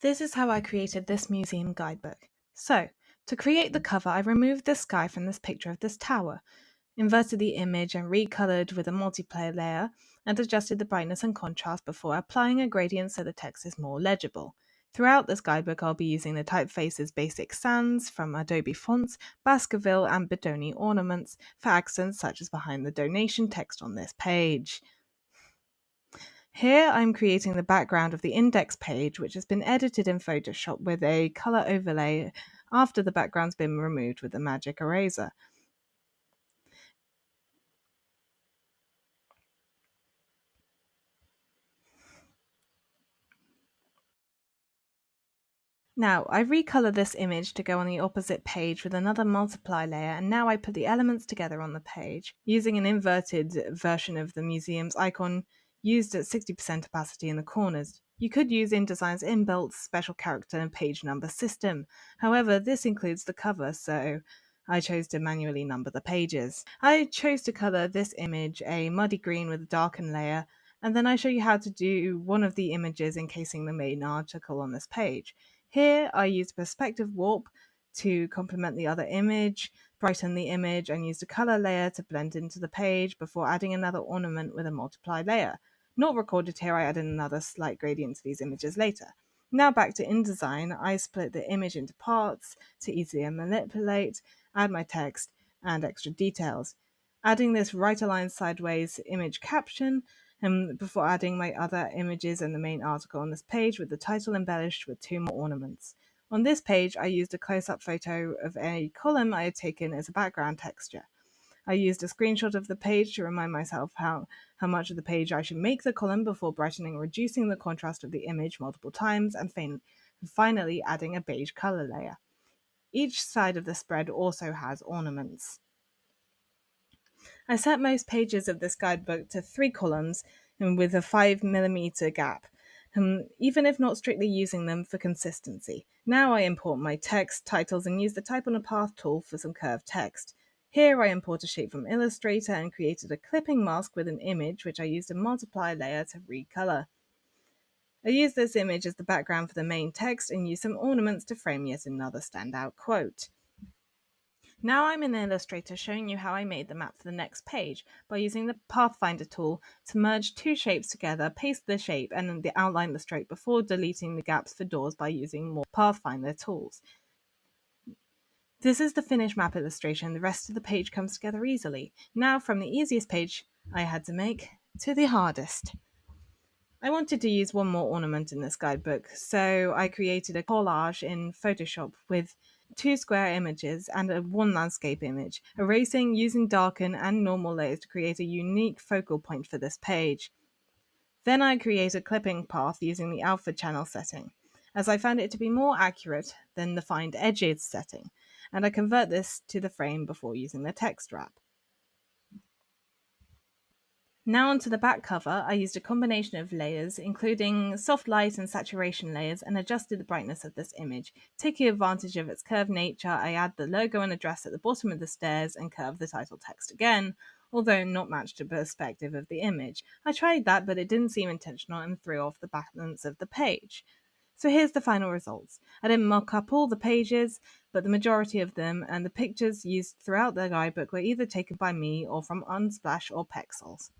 This is how I created this museum guidebook. So, to create the cover, I removed the sky from this picture of this tower, inverted the image and recolored with a multiplayer layer, and adjusted the brightness and contrast before applying a gradient so the text is more legible. Throughout this guidebook, I'll be using the typefaces Basic Sans from Adobe Fonts, Baskerville, and Bedoni ornaments for accents such as behind the donation text on this page. Here I'm creating the background of the index page, which has been edited in Photoshop with a color overlay after the background's been removed with the magic eraser. Now, I recolor this image to go on the opposite page with another multiply layer, and now I put the elements together on the page, using an inverted version of the museum's icon used at 60% opacity in the corners. You could use InDesign's inbuilt special character and page number system. However, this includes the cover, so I chose to manually number the pages. I chose to color this image a muddy green with a darkened layer, and then I show you how to do one of the images encasing the main article on this page. Here I used perspective warp to complement the other image, brighten the image, and used a color layer to blend into the page before adding another ornament with a multiply layer. Not recorded here, I added another slight gradient to these images later. Now back to InDesign, I split the image into parts to easily manipulate, add my text, and extra details. Adding this right aligned sideways image caption before adding my other images and the main article on this page with the title embellished with 2 more ornaments. On this page, I used a close-up photo of a column I had taken as a background texture. I used a screenshot of the page to remind myself how much of the page I should make the column before brightening and reducing the contrast of the image multiple times, and finally adding a beige color layer. Each side of the spread also has ornaments. I set most pages of this guidebook to 3 columns and with a 5mm gap, even if not strictly using them for consistency. Now I import my text, titles, and use the Type on a Path tool for some curved text. Here I import a shape from Illustrator and created a clipping mask with an image, which I used a multiply layer to recolor. I used this image as the background for the main text and used some ornaments to frame yet another standout quote. Now I'm in Illustrator showing you how I made the map for the next page by using the Pathfinder tool to merge 2 shapes together, paste the shape, and then outline the stroke before deleting the gaps for doors by using more Pathfinder tools. This is the finished map illustration. The rest of the page comes together easily. Now from the easiest page I had to make to the hardest. I wanted to use one more ornament in this guidebook, so I created a collage in Photoshop with 2 square images and one landscape image, erasing, using darken and normal layers to create a unique focal point for this page. Then I create a clipping path using the alpha channel setting, as I found it to be more accurate than the find edges setting, and I convert this to the frame before using the text wrap. Now onto the back cover, I used a combination of layers, including soft light and saturation layers, and adjusted the brightness of this image. Taking advantage of its curved nature, I add the logo and address at the bottom of the stairs and curve the title text again, although not matched to the perspective of the image. I tried that, but it didn't seem intentional and threw off the balance of the page. So here's the final results. I didn't mock up all the pages, but the majority of them, and the pictures used throughout the guidebook were either taken by me or from Unsplash or Pexels.